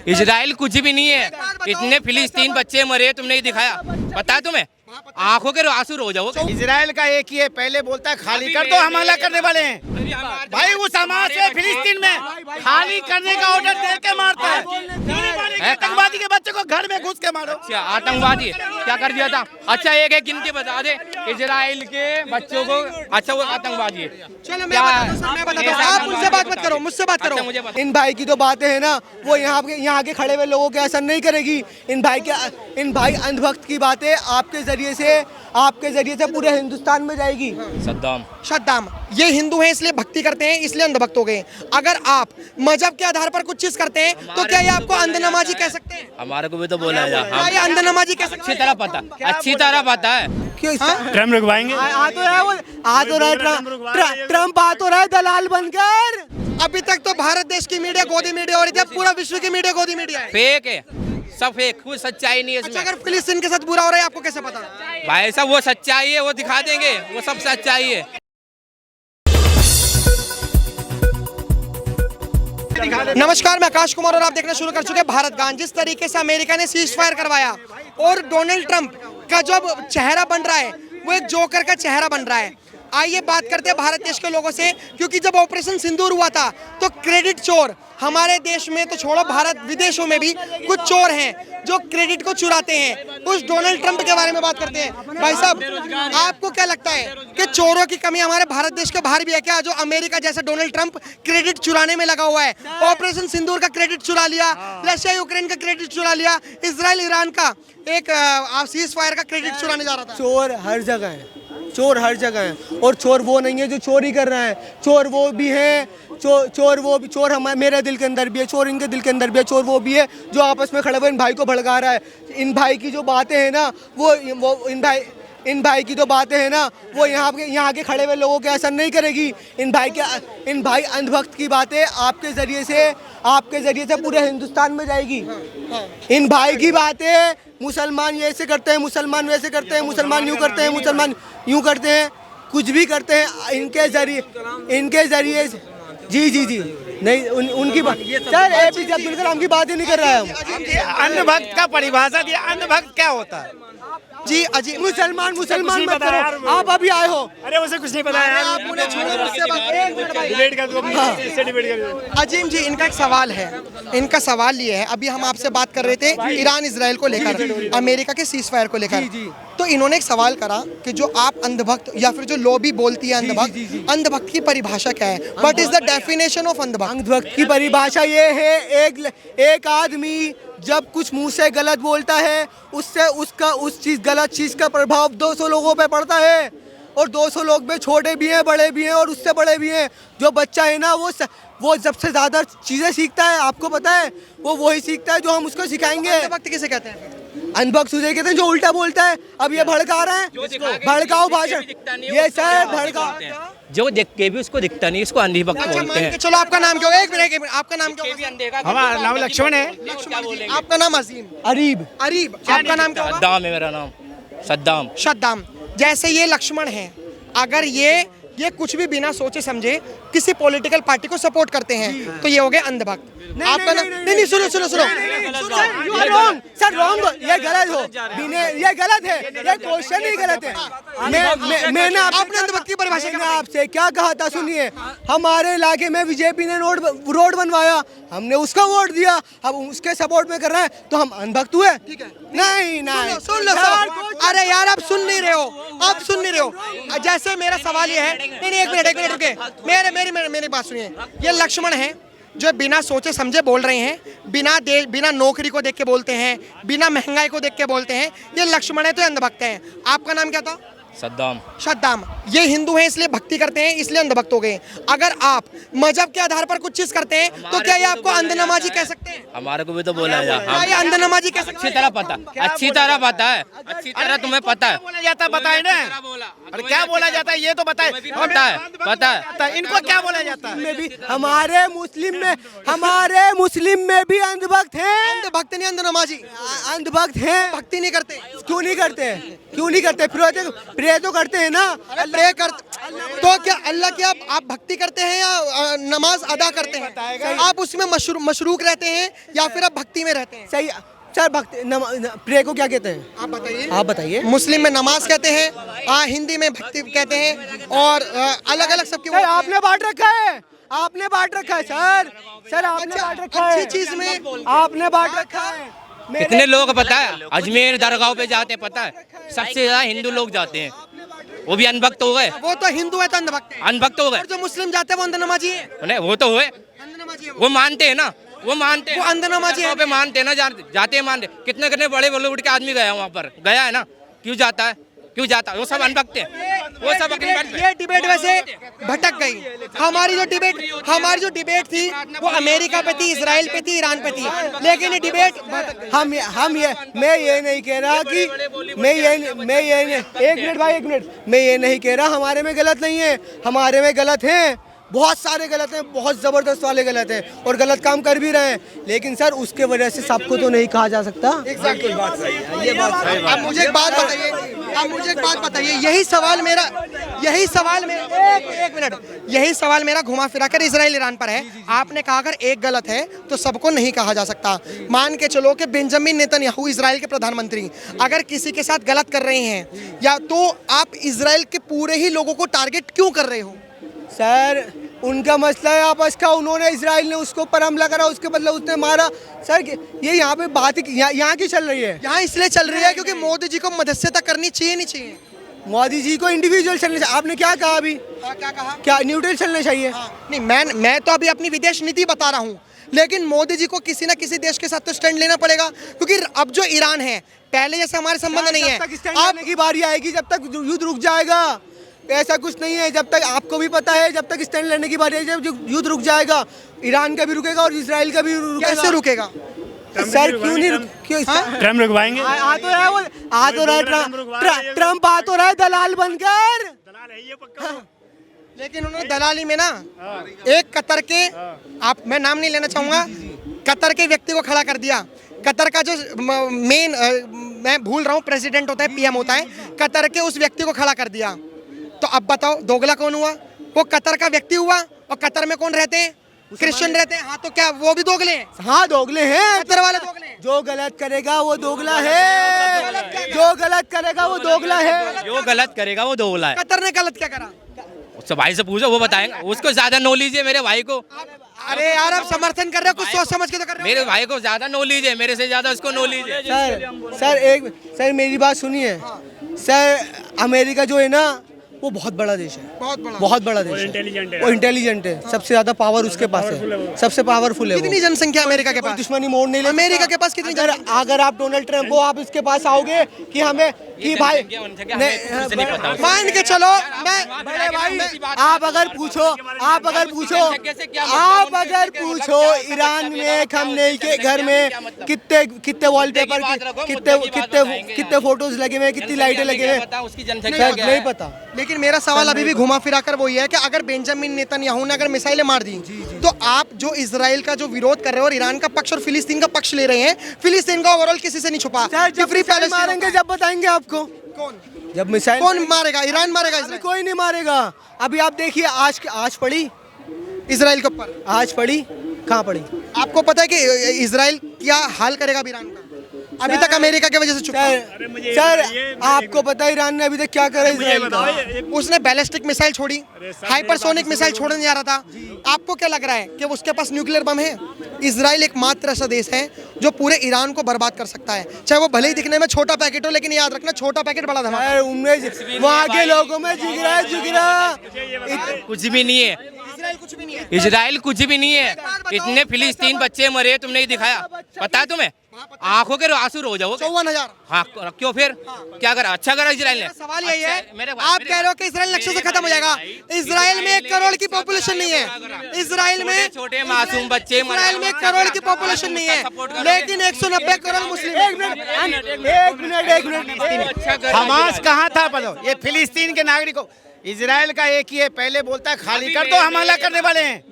Israel कुछ भी नहीं है। इतने फिलिस्तीन बच्चे मरे, तुमने ये दिखाया, पता है तुम्हें? आंखों के आंसू रो जाओगे। इजराइल का एक ही है, पहले बोलता है खाली कर दो, हमला करने वाले हैं भाई। उस हमास से फिलिस्तीन में खाली करने का ऑर्डर दे के मारता है। आतंकवादी के बच्चे को घर में घुस के मारो। अच्छा, आतंकवादी क्या कर दिया था? अच्छा, एक एक गिन के बता दे इजराइल के बच्चों को। अच्छा, वो आतंकवादी है। चलो मैं बताता हूँ, आप उनसे बात मत करो, मुझसे बात करो। मुझे इन भाई की तो बातें है ना, वो यहाँ के खड़े हुए लोगों के असर नहीं करेगी। इन भाई अंधभक्त की बातें आपके जरिए से पूरे हिंदुस्तान में जाएगी। सद्दाम ये हिंदू हैं इसलिए भक्ति करते हैं, इसलिए अंधभक्त हो गए। अगर आप मजहब के आधार पर कुछ चीज करते हैं तो क्या ये आपको अंधनमाजी कह सकते हैं? हमारे को भी तो बोला जा, क्या ये अंधनमाजी कह सकते अच्छी तरह पता है। क्यों? ट्रम्प रुकवाएंगे। आ तो रहा ट्रम्प आ तो रहा है दलाल बनकर। अभी तक तो भारत देश की मीडिया गोदी मीडिया हो रही थी, अब पूरा विश्व की मीडिया गोदी मीडिया है। फेक है, सब फेक, कोई सच्चाई नहीं है इसमें। अच्छा, अगर फिलिस्तीन के साथ बुरा हो रहा है आपको कैसे पता? भाई साहब, वो सच्चाई है, वो दिखा देंगे, वो सब सच्चाई है। नमस्कार, मैं आकाश कुमार और आप देखना शुरू कर चुके हैं भारत गान। जिस तरीके से अमेरिका ने सीज फायर करवाया और डोनाल्ड ट्रंप का जो चेहरा बन रहा है वो एक जोकर का चेहरा बन रहा है। आइए बात करते हैं भारत देश के लोगों से, क्योंकि जब ऑपरेशन सिंदूर हुआ था तो क्रेडिट चोर हमारे देश में तो छोड़ो, भारत विदेशों में भी कुछ चोर हैं जो क्रेडिट को चुराते हैं। उस डोनाल्ड ट्रंप के बारे में बात करते हैं। भाई साहब, आपको क्या लगता है कि चोरों की कमी हमारे भारत देश के बाहर भी है क्या? जो अमेरिका जैसा डोनाल्ड ट्रंप क्रेडिट चुराने में लगा हुआ है, ऑपरेशन सिंदूर का क्रेडिट चुरा लिया, रशिया यूक्रेन का क्रेडिट चुरा लिया, इजराइल ईरान का एक सीज फायर का क्रेडिट चुराने जा रहा था। चोर हर जगह है, चोर हर जगह है। और चोर वो नहीं है जो चोरी कर रहा है, चोर वो भी है, चोर हमारे मेरे दिल के अंदर भी है, चोर इनके दिल के अंदर भी है, चोर वो भी है जो आपस में खड़े हुए इन भाई को भड़का रहा है। इन भाई की जो बातें हैं ना, वो इन भाई की तो बातें हैं ना, वो यहाँ के खड़े हुए लोगों के असर नहीं करेगी। इन भाई अंधभक्त की बातें आपके जरिए से पूरे हिंदुस्तान में जाएगी। इन भाई की बातें, मुसलमान ये ऐसे करते हैं, मुसलमान वैसे करते हैं, मुसलमान यूँ करते हैं, मुसलमान यूँ करते हैं, कुछ भी करते हैं इनके जरिए जी नहीं उनकी बात सर APJ अब्दुल कलाम की बात ही नहीं कर रहा है हम। अंधभक्त का परिभाषा दिया, अंधभक्त क्या होता है? जी अजी, मुसलमान मत करो, आप अभी आए हो। अरे उसे कुछ नहीं पता है। अजीम जी, इनका एक सवाल है। इनका सवाल ये है, अभी हम आपसे बात कर रहे थे ईरान इजराइल को लेकर, अमेरिका के सीज फायर को लेकर, तो इन्होंने एक सवाल करा कि जो आप अंधभक्त या फिर जो लॉबी बोलती है अंधभक्त की परिभाषा क्या है? What is the definition of अंधभक्त? अंधभक्त की परिभाषा ये है, एक आदमी जब कुछ मुंह से गलत बोलता है, उससे उस गलत चीज का प्रभाव 200 लोगों पे पड़ता है, और 200 लोग में छोटे भी हैं, बड़े भी हैं और उससे बड़े भी हैं। जो बच्चा है ना, वो सबसे ज्यादा चीजें सीखता है, आपको पता है, वो वही सीखता है जो हम उसको सिखाएंगे। अंधभक्त किसे कहते हैं? अंधभक्त उसे कहते हैं जो उल्टा बोलता है। अब ये भड़का रहा है, भड़काओ भाषण, ये सर भड़काओ जो देख के भी उसको दिखता नहीं, इसको अंधभक्त बोलते हैं। चलो, आपका नाम क्या? एक मिनट, आपका नाम क्या? हमारा नाम लक्ष्मण है। आपका नाम अजीम? अरीब। आपका नाम क्या? सद्दाम है मेरा नाम, सद्दाम। जैसे ये लक्ष्मण है, अगर ये कुछ भी बिना सोचे समझे किसी पॉलिटिकल पार्टी को सपोर्ट करते हैं तो ये हो गए अंधभक्त। आपका नाम नहीं, सुनो सर रॉन्ग, ये गलत हो, ये गलत है, ये क्वेश्चन ही गलत है। मैंने आपने अंधभक्त की परिभाषा आपसे क्या कहा था? सुनिए, हमारे इलाके में बीजेपी ने रोड बनवाया, हमने उसका वोट दिया, अब उसके सपोर्ट में कर रहे हैं तो हम अंधभक्त हुए? नहीं, सुन लो। अरे यार, आप सुन नहीं रहे हो। जैसे मेरा सवाल ये है, नहीं, एक मिनट रुके, मेरी बात सुनिए। ये लक्ष्मण है जो बिना सोचे समझे बोल रहे हैं, बिना नौकरी को देख के बोलते हैं, बिना महंगाई को देख के बोलते हैं, ये लक्ष्मण है तो अंधभक्त हैं। आपका नाम क्या था? सद्दाम। ये हिंदू हैं इसलिए भक्ति करते हैं, इसलिए अंधभक्त हो गए। अगर आप मजहब के आधार पर कुछ चीज करते हैं तो क्या ये आपको अंधनमाजी कह सकते हैं? हमारे को भी तो बोला जा, क्या ये अंधनमाजी कह सकते हैं? अच्छी तरह पता है, अच्छी तरह तुम्हें पता है। बोला जाता बताए ना, और क्या बोला जाता है ये तो बताए। पता है इनको क्या बोला जाता है? में भी हमारे मुस्लिम में भी अंधभक्त हैं। अंधभक्त नहीं, अंधनमाजी। अंधभक्त हैं, भक्ति नहीं करते। क्यों नहीं करते? प्रे तो करते हैं ना, प्रे कर तो क्या अल्लाह की आप भक्ति करते हैं या नमाज अदा करते हैं? आप उसमें मशरूक रहते हैं या फिर आप भक्ति में रहते हैं? सही सर, भक्ति प्रे को क्या कहते हैं आप बताइए। आप बताइए। मुस्लिम में नमाज कहते हैं, हिंदी में भक्ति कहते हैं, और अलग अलग सबकी सर आपने बांट रखा है, आपने बांट रखा है सर, सर आपने बांट रखा है, अच्छी चीज में आपने बांट रखा है। कितने लोग पता है अजमेर दरगाह पे जाते हैं, पता है सबसे ज्यादा हिंदू लोग जाते हैं, वो भी अनभक्त हो गए। वो तो हिंदू है तो अंधभक्त है। अनभक्त हो गए। और जो मुस्लिम जाते हैं वो अंध नमाजी है। नहीं वो तो हुए, अंध नमाजी है वो मानते हैं ना, वो मानते हैं, वो अंध नमाजी है। पे मानते हैं ना, जाते हैं मानते। कितने कितने बड़े बॉलीवुड के आदमी गया वहाँ पर, गया है ना, क्यों जाता है, क्यों जाता है? वो सब अनभक्त है, वो सब ये डिबेट वैसे भटक गई। हमारी जो डिबेट थी वो अमेरिका पे थी, इजराइल पे थी, ईरान पे थी, लेकिन ये डिबेट मैं ये नहीं कह रहा कि एक मिनट भाई, एक मिनट, मैं ये नहीं कह रहा हमारे में गलत नहीं है, हमारे में गलत हैं, बहुत सारे गलत हैं, बहुत जबरदस्त वाले गलत हैं और गलत काम कर भी रहे हैं, लेकिन सर उसके वजह से सबको तो नहीं कहा जा सकता। अब मुझे एक बात बताइए, यही सवाल मेरा घुमा फिरा कर इजराइल ईरान पर है। आपने कहा अगर एक गलत है तो सबको नहीं कहा जा सकता। मान के चलो कि बेंजामिन नेतन्याहू इजराइल के प्रधानमंत्री अगर किसी के साथ गलत कर रहे हैं, या तो आप इजराइल के पूरे ही लोगों को टारगेट क्यों कर रहे हो? सर उनका मसला है आपस का, उन्होंने इजराइल ने उसको पर हमला करा, उसके बदले उसने मारा। सर ये यहाँ पे बात यहाँ की चल रही है, यहाँ इसलिए चल रही है क्योंकि मोदी जी को मध्यस्थता करनी चाहिए, नहीं चाहिए? मोदी जी को इंडिविजुअल चलना चाहिए। आपने क्या कहा अभी? क्या कहा? क्या न्यूट्रल चलना चाहिए? नहीं, मैं तो अभी अपनी विदेश नीति बता रहा हूँ, लेकिन मोदी जी को किसी ना किसी देश के साथ तो स्टैंड लेना पड़ेगा, क्योंकि अब जो ईरान है पहले जैसे हमारे संबंध नहीं है। जब तक स्टैंड लेने की बारी आएगी, जब तक युद्ध रुक जाएगा। ऐसा कुछ नहीं है, जब तक आपको भी पता है, जब तक स्टैंड लेने की बारी आएगी, जब युद्ध रुक जाएगा, ईरान का भी रुकेगा और इजराइल का भी रुकेगा। कैसे रुकेगा? सर क्यों नहीं क्यों? ट्रम्प रुकवाएंगे। आ तो रहा है वो, आ तो रहा है ट्रम्प, आ तो रहा है दलाल बनकर। लेकिन उन्होंने दलाली में ना एक कतर के, मैं नाम नहीं लेना चाहूंगा, कतर के व्यक्ति को खड़ा कर दिया। कतर का जो मैं भूल रहा हूँ, प्रेसिडेंट होता है, पीएम होता है, कतर के उस व्यक्ति को खड़ा कर दिया। तो अब बताओ दोगला कौन हुआ? वो कतर का व्यक्ति हुआ, और कतर में कौन रहते हैं? क्रिश्चियन रहते हैं। हाँ तो क्या वो भी दोगले हैं? हाँ दोगले हैं, कतर वाले दोगले हैं। जो गलत करेगा वो दोगला है, जो गलत करेगा वो दोगला है, जो गलत करेगा वो दोगला है। कतर ने गलत क्या करा? उससे भाई से पूछो, वो बताएंगे, उसको ज्यादा नॉलेज है मेरे भाई को। अरे यार आप समर्थन कर रहे हो, कुछ सोच समझ के तो कर रहे हो। मेरे भाई को ज्यादा नॉलेज है, मेरे से ज्यादा उसको नॉलेज है। सर मेरी बात सुनिए। सर अमेरिका जो है ना वो बहुत बड़ा देश है, बहुत बड़ा देश है, वो इंटेलिजेंट है, सबसे ज्यादा पावर उसके पास है, सबसे पावरफुल है। कितनी जनसंख्या अमेरिका के पास? दुश्मनी मोड़ नहीं ले। अमेरिका के पास कितनी? अगर आप डोनाल्ड ट्रम्प हो, आप इसके पास आओगे कि हमें कि भाई मान के चलो, बड़े भाई आप अगर पूछो ईरान में खमनेई के घर में कितने वॉलपेपर, कितने फोटोज लगे हुए, कितनी लाइटें लगे हुए, नहीं पता। लेकिन मेरा सवाल अभी भी घुमा फिरा कर वही है कि अगर बेंजामिन नेतन्याहू ने अगर मिसाइलें मार दी, तो आप जो इजराइल का जो विरोध कर रहे हो और ईरान का पक्ष और फिलिस्तीन का पक्ष ले रहे हैं, फिलिस्तीन का ओवरऑल किसी से नहीं छुपा। जब फ्री पैलेस मारेंगे जब बताएंगे आपको। कौन? जब मिसाइल कौन मारेगा? ईरान मारेगा? अभी कोई नहीं मारेगा। अभी आप देखिए आज पड़ी इजराइल के ऊपर, आज पड़ी, कहाँ पड़ी? आपको पता है कि इजराइल क्या हाल करेगा ईरान का? अभी तक अमेरिका की वजह से चुप है। सर आपको पता है ईरान ने अभी तक क्या करा इजराइल का? उसने बैलिस्टिक मिसाइल छोड़ी, हाइपरसोनिक मिसाइल छोड़ने जा रहा था। आपको क्या लग रहा है कि उसके पास न्यूक्लियर बम है? इजराइल एकमात्र ऐसा देश है जो पूरे ईरान को बर्बाद कर सकता है, चाहे वो भले ही दिखने में छोटा पैकेट हो, लेकिन याद रखना छोटा पैकेट बड़ा धमाका। उनमें वहाँ के लोगों में जिगरा कुछ भी नहीं है, इजराइल कुछ भी नहीं है। इतने फिलिस्तीन बच्चे मरे, तुमने ही दिखाया, पता है तुम्हें? आंखों के आंसू रो जाओ। 54,000। हाँ क्यों फिर? क्या करा? अच्छा करा इजराइल ने। सवाल यही है, आप कह रहे हो कि इजराइल नक्शे से खत्म हो जाएगा। इजराइल में 1 करोड़ की पॉपुलेशन नहीं है। इजराइल में छोटे मासूम बच्चे, इजराइल में 1 करोड़ की पॉपुलेशन नहीं है, लेकिन 190 करोड़ मुस्लिम। एक मिनट हमास कहाँ था? पता ये फिलिस्तीन के नागरिकों, इजराइल का एक ही है, पहले बोलता है खाली कर दो, हमला करने वाले हैं।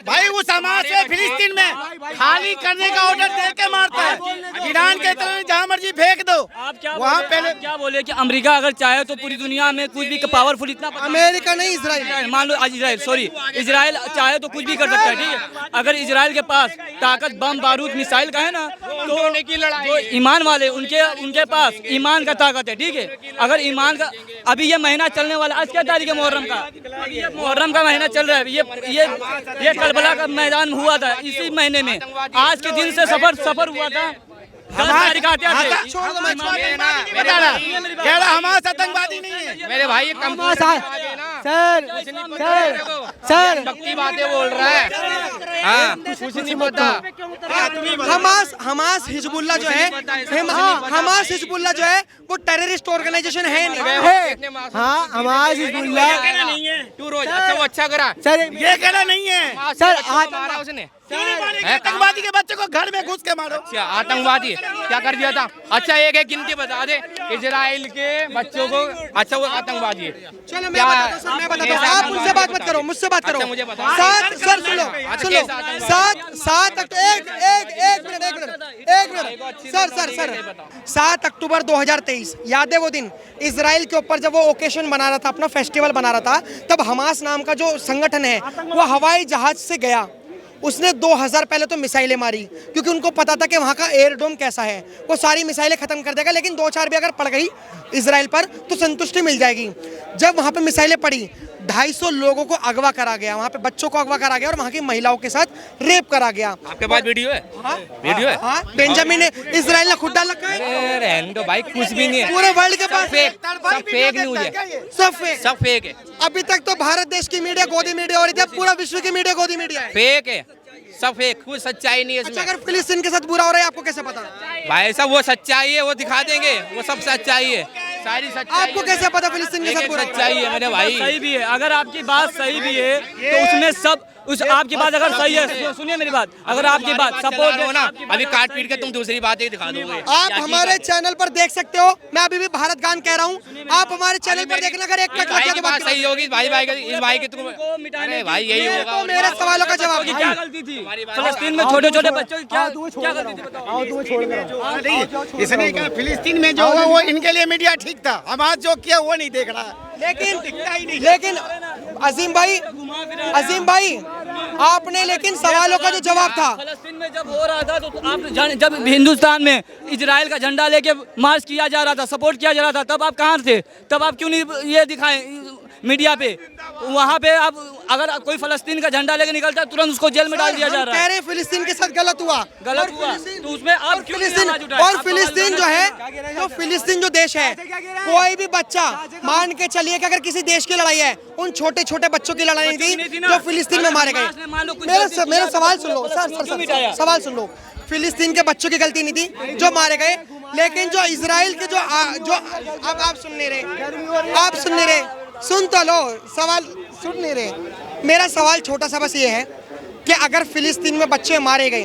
भाई उस हमास में फिलिस्तीन में खाली करने का ऑर्डर दे के मारता है। ईरान के तरफ जहाँ मर्जी फेंक दो, वहाँ पहले क्या बोले कि अमेरिका अगर चाहे तो पूरी दुनिया में कुछ भी पावरफुल इतना अमेरिका नहीं, इसराइल। मान लो इजराइल, सॉरी इजराइल चाहे तो कुछ भी कर सकता है, ठीक है। अगर इजराइल के पास ताकत बम बारूद मिसाइल का है ना, तो जो ईमान वाले उनके पास ईमान का ताकत है, ठीक है। अगर ईमान का अभी ये महीना चलने वाला, आज क्या तारीख है मुहर्रम का, अभी ये मुहर्रम का महीना चल रहा है। ये करबला का मैदान हुआ था इसी महीने में, आज के दिन से सफर हुआ था। हमास आतंकवादी नहीं है मेरे भाई, सर भक्ति बातें बोल रहा है। हाँ, कुछ नहीं पता। हमास हिजबुल्ला जो है, हमास हिजबुल्ला जो है वो टेररिस्ट ऑर्गेनाइजेशन है नहीं। हाँ, हमास हिजबुल्ला अच्छा, वो अच्छा करा सर, ये कहना नहीं है सर मारा उसने। आतंकवादी के बच्चे को घर में घुस के मारो। अच्छा, आतंकवादी क्या कर दिया था? अच्छा, एक एक गिनती बता दे इजराइल के बच्चों को। अच्छा, वो आतंकवादी है। चलो मैं बताता हूँ, आप उनसे बात मत करो, मुझसे बात करो। अच्छा, मुझे बताओ। सर सुन लो, एक मिनट सर 7 अक्टूबर 2023 याद है वो दिन, इजराइल के ऊपर जब वो ओकेशन बना रहा था, अपना फेस्टिवल बना रहा था, तब हमास नाम का जो संगठन है वो हवाई जहाज से गया। उसने 2000 पहले तो मिसाइलें मारी, क्योंकि उनको पता था कि वहाँ का एयर डोम कैसा है, वो सारी मिसाइलें खत्म कर देगा। लेकिन 2-4 भी अगर पड़ गई इजराइल पर तो संतुष्टि मिल जाएगी। जब वहाँ पे मिसाइलें पड़ी, 250 लोगों को अगवा करा गया, वहाँ पे बच्चों को अगवा करा गया और वहाँ की महिलाओं के साथ रेप करा गया। आपके पास वीडियो है? वीडियो है? हाँ, बेंजामिन ने इजराइल ने खुद डाल रखा है। रहने दो भाई, कुछ भी नहीं है। पूरे वर्ल्ड के पास सब फेक न्यूज है, सब फेक है। अभी तक तो भारत देश की मीडिया गोदी मीडिया हो रही थी, अब पूरा विश्व की मीडिया गोदी मीडिया है। फेक है, सब फेक, कुछ सच्चाई नहीं है अच्छा, इसमें। अगर फिलिस्तीन के साथ बुरा हो रहा है आपको कैसे पता? भाई साहब, वो सच्चाई है, वो दिखा देंगे, वो सब सच्चाई है, सारी सच्चाई। आपको कैसे पता फिलिस्तीन के साथ बुरा? सच्चाई है मेरे भाई। सही भी है, अगर आपकी बात सही भी है तो उसमें सब आपकी बात अगर सही है, सुनिए मेरी बात, अगर आपकी बात सपोर्ट हो ना, अभी काट पीट के तुम दूसरी बात ही दिखा दोगे। आप हमारे चैनल पर देख सकते हो, मैं अभी भी भारत गान कह रहा हूँ, आप हमारे चैनल पर देखना। अगर एक कट लगे तो बात सही होगी, भाई इस भाई की तुम, अरे भाई यही होगा। मेरे सवालों का जवाब क्या गलती थी फिलिस्तीन में छोटे बच्चों की क्या गलती थी बताओ। इसने कहा फिलिस्तीन में जो हुआ वो इनके लिए मीडिया ठीक था, हमारा जो किया वो नहीं देख रहा। लेकिन अजीम भाई आपने लेकिन सवालों का जो जवाब था, फलस्तीन में जब हो रहा था तो आप जब हिंदुस्तान में इजराइल का झंडा लेके मार्च किया जा रहा था, सपोर्ट किया जा रहा था, तब आप कहाँ थे? तब आप क्यों नहीं ये दिखाएं मीडिया पे? वहाँ पे आप अगर कोई फलस्तीन का झंडा लेके निकलता है तुरंत उसको जेल में डाल दिया जा रहा है। कह रहे हैं फिलिस्तीन के साथ गलत हुआ तो उसमें आप फिलिस्तीन जो है, जो फिलिस्तीन जो देश है, कोई भी बच्चा मान के चलिए कि अगर किसी देश की लड़ाई है, उन छोटे छोटे बच्चों की लड़ाई थी जो फिलिस्तीन में मारे गए। मेरा सवाल सुन लो सर, सवाल सुन लो। फिलिस्तीन के बच्चों की गलती नहीं थी जो मारे गए, लेकिन जो इजराइल के जो अब आप सुन नहीं रहे, सुन तो लो, सवाल सुन नहीं रहे। मेरा सवाल छोटा सा बस ये है कि अगर फिलिस्तीन में बच्चे मारे गए,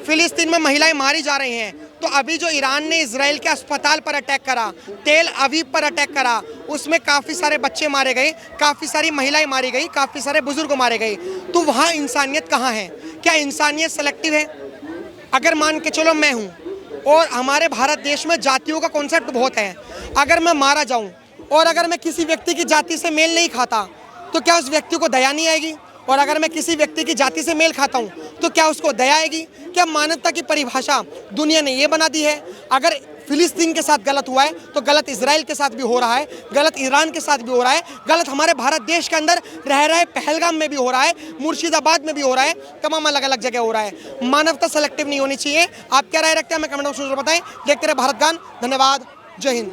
फिलिस्तीन में महिलाएं मारी जा रही हैं, तो अभी जो ईरान ने इजराइल के अस्पताल पर अटैक करा, तेल अवीव पर अटैक करा, उसमें काफ़ी सारे बच्चे मारे गए, काफ़ी सारी महिलाएं मारी गई, काफ़ी सारे बुजुर्ग मारे गए। तो वहाँ इंसानियत कहाँ है? क्या इंसानियत सेलेक्टिव है? अगर मान के चलो मैं हूँ और हमारे भारत देश में जातियों का कॉन्सेप्ट बहुत है, अगर मैं मारा जाऊँ और अगर मैं किसी व्यक्ति की जाति से मेल नहीं खाता तो क्या उस व्यक्ति को दया नहीं आएगी? और अगर मैं किसी व्यक्ति की जाति से मेल खाता हूँ तो क्या उसको दया आएगी? क्या मानवता की परिभाषा दुनिया ने ये बना दी है? अगर फिलिस्तीन के साथ गलत हुआ है तो गलत इजराइल के साथ भी हो रहा है, गलत ईरान के साथ भी हो रहा है, गलत हमारे भारत देश के अंदर रह रहे पहलगाम में भी हो रहा है, मुर्शिदाबाद में भी हो रहा है, तमाम अलग अलग जगह हो रहा है। मानवता सेलेक्टिव नहीं होनी चाहिए। आप क्या राय रखते हैं हमें कमेंट बॉक्स में बताएं। देखते रहे भारत गान। धन्यवाद। जय हिंद।